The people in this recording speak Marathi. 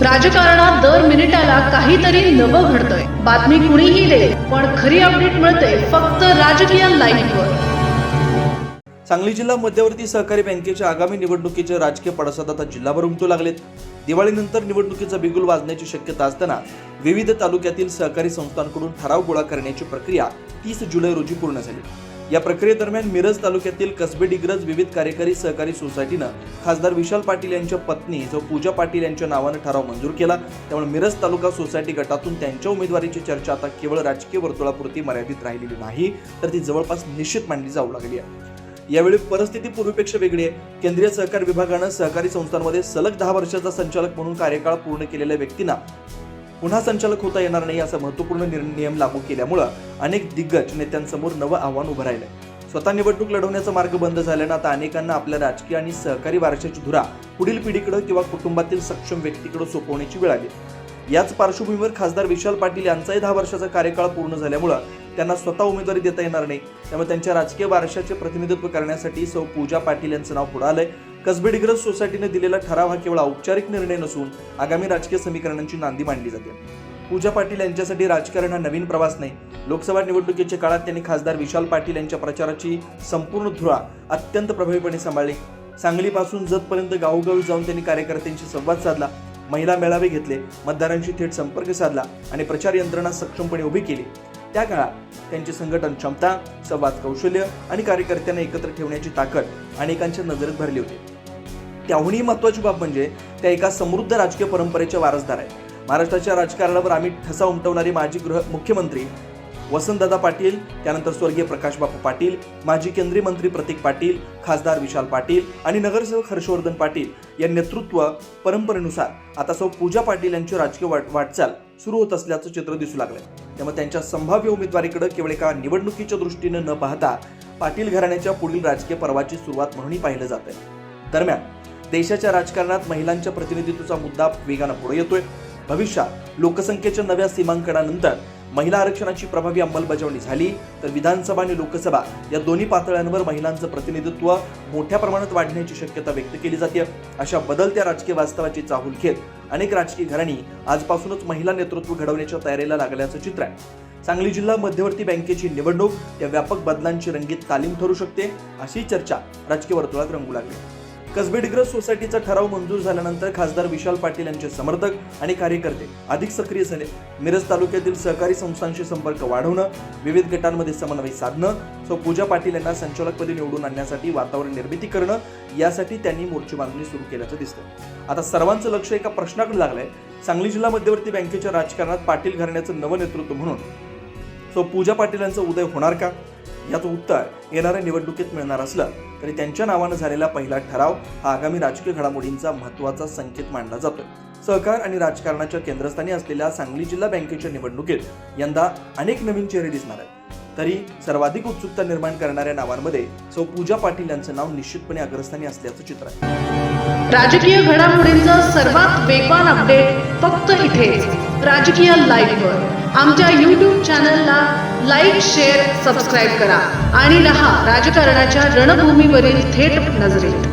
राजकारणात दर मिनिटाला काहीतरी नवं घडतंय। बातमी कुणीही दे, पण खरी अपडेट मिळते फक्त राजकीय लाईव्हवर। सांगली जिल्हा मध्यवर्ती सहकारी बँकेच्या आगामी निवडणुकीचे राजकीय पडसाद आता जिल्हाभर उमटू लागलेत। दिवाळीनंतर निवडणुकीचा बिगुल वाजण्याची शक्यता असताना विविध तालुक्यातील सहकारी संस्थांकडून ठराव गोळा करण्याची प्रक्रिया 30 जुलै रोजी पूर्ण झाली। या प्रक्रियेदरम्यान मिरज तालुक्यातील कसबे डिग्रज विविध कार्यकारी सहकारी सोसायटीनं खासदार विशाल पाटील यांच्या पत्नी सौ पूजा पाटील यांच्या नावाने ठराव मंजूर केला। त्यामुळे मिरज तालुका सोसायटी गटातून त्यांच्या उमेदवारीची चर्चा आता केवळ राजकीय वर्तुळापुरती मर्यादित राहिलेली नाही, तर ती जवळपास निश्चित मानली जाऊ लागली आहे। यावेळी परिस्थिती पूर्वीपेक्षा वेगळी आहे। केंद्रीय सहकार विभागानं सहकारी संस्थांमध्ये सलग 10 वर्षाचा संचालक म्हणून कार्यकाळ पूर्ण केलेल्या व्यक्तींना पुन्हा संचालक होता येणार नाही असा महत्त्वपूर्ण नियम लागू केल्यामुळे अनेक दिग्गज नेत्यांसमोर नवं आव्हान उभं राहिलंय। स्वतः निवडणूक लढवण्याचा मार्ग बंद झाल्यानं आता अनेकांना आपल्या राजकीय आणि सहकारी वारशाची धुरा पुढील पिढीकडे किंवा कुटुंबातील सक्षम व्यक्तीकडे सोपवण्याची वेळ आली। याच पार्श्वभूमीवर खासदार विशाल पाटील यांचाही 10 वर्षाचा कार्यकाळ पूर्ण झाल्यामुळे त्यांना स्वतः उमेदवारी देता येणार नाही। त्यामुळे त्यांच्या राजकीय वारशाचे प्रतिनिधित्व करण्यासाठी सौ पूजा पाटील यांचं नाव पुढे आलंय। कसबे डिग्रज सोसायटीने दिलेला ठराव हा केवळ औपचारिक निर्णय नसून आगामी राजकीय समीकरणांची नांदी मानली जाते। पूजा पाटील यांच्यासाठी राजकारण हा नवीन प्रवास नाही। लोकसभा निवडणुकीच्या काळात त्यांनी खासदार विशाल पाटील यांच्या प्रचाराची संपूर्ण धुरा अत्यंत प्रभावीपणे सांभाळली। सांगलीपासून जतपर्यंत गावोगावी जाऊन त्यांनी कार्यकर्त्यांशी संवाद साधला, महिला मेळावे घेतले, मतदारांशी थेट संपर्क साधला आणि प्रचार यंत्रणा सक्षमपणे उभी केली। त्या काळात त्यांची संघटन क्षमता, संवाद कौशल्य आणि कार्यकर्त्यांना एकत्र ठेवण्याची ताकद अनेकांच्या नजरेत भरली होती। त्याहूनही महत्त्वाची बाब म्हणजे त्या एका समृद्ध राजकीय परंपरेचे वारसदार आहेत। महाराष्ट्राच्या राजकारणावर आम्ही ठसा उमटवणारे माजी मुख्यमंत्री वसंतदादा पाटील, त्यानंतर स्वर्गीय प्रकाश बापू पाटील, माजी केंद्रीय मंत्री प्रतीक पाटील, खासदार विशाल पाटील आणि नगरसेवक हर्षवर्धन पाटील या नेतृत्व परंपरेनुसार आता सौ पूजा पाटील यांची राजकीय वाटचाल सुरू होत असल्याचं चित्र दिसू लागलंय। त्यामुळे त्यांच्या संभाव्य उमेदवारीकडे केवळ एका निवडणुकीच्या दृष्टीने न पाहता पाटील घराण्याच्या पुढील राजकीय पर्वाची सुरुवात म्हणूनही पाहिलं जात आहे। दरम्यान देशाच्या राजकारणात महिलांच्या प्रतिनिधित्वाचा मुद्दा वेगानं पुढे येतोय। भविष्यात लोकसंख्येच्या नव्या सीमांकनानंतर महिला आरक्षणाची प्रभावी अंमलबजावणी झाली तर विधानसभा आणि लोकसभा या दोन्ही पातळ्यांवर महिलांचं प्रतिनिधित्व मोठ्या प्रमाणात वाढण्याची शक्यता व्यक्त केली जाते। अशा बदलत्या राजकीय वास्तवाची चाहूल घेत अनेक राजकीय घराणी आजपासूनच महिला नेतृत्व घडवण्याच्या तयारीला लागल्याचं चित्र आहे। सांगली जिल्हा मध्यवर्ती बँकेची निवडणूक या व्यापक बदलांची रंगीत तालीम ठरू शकते, अशी चर्चा राजकीय वर्तुळात रंगू लागली। कसबे डिग्रज सोसायटीचा ठराव मंजूर झाल्यानंतर खासदार विशाल पाटील यांचे समर्थक आणि कार्यकर्ते अधिक सक्रिय झाले। मिरज तालुक्यातील सहकारी संस्थांशी संपर्क वाढवणं, विविध गटांमध्ये समन्वय साधणं, सौ पूजा पाटील यांना संचालकपदी निवडून आणण्यासाठी वातावरण निर्मिती करणं, यासाठी त्यांनी मोर्चे बांधणी सुरू केल्याचं दिसतं। आता सर्वांचं लक्ष एका प्रश्नाकडे लागलंय, सांगली जिल्हा मध्यवर्ती बँकेच्या राजकारणात पाटील घराण्याचं नवं नेतृत्व म्हणून सौ पूजा पाटील यांचा उदय होणार का? याचं उत्तर येणाऱ्या निवडणुकीत मिळणार असलं तरी त्यांच्या नावानं झालेला पहिला ठराव हा आगामी राजकीय घडामोडींचा महत्त्वाचा संकेत मानला जातोय। सहकार आणि राजकारणाच्या केंद्रस्थानी असलेल्या सांगली जिल्हा बँकेच्या निवडणुकीत यंदा अनेक नवीन चेहरे दिसणार आहेत, तरी सर्वाधिक उत्सुकता निर्माण करणाऱ्या नावांमध्ये सौ पूजा पाटील यांचं नाव निश्चितपणे अग्रस्थानी असल्याचं चित्र आहे। राजकीय घडामोडींचा सर्वात वेगवान अपडेट फक्त इथेच राजकीय लाईव्हवर। आमच्या YouTube चॅनलला लाईक, शेअर, सबस्क्राईब करा आणि रहा राजकारणाच्या रणभूमीवरील थेट नजरेत।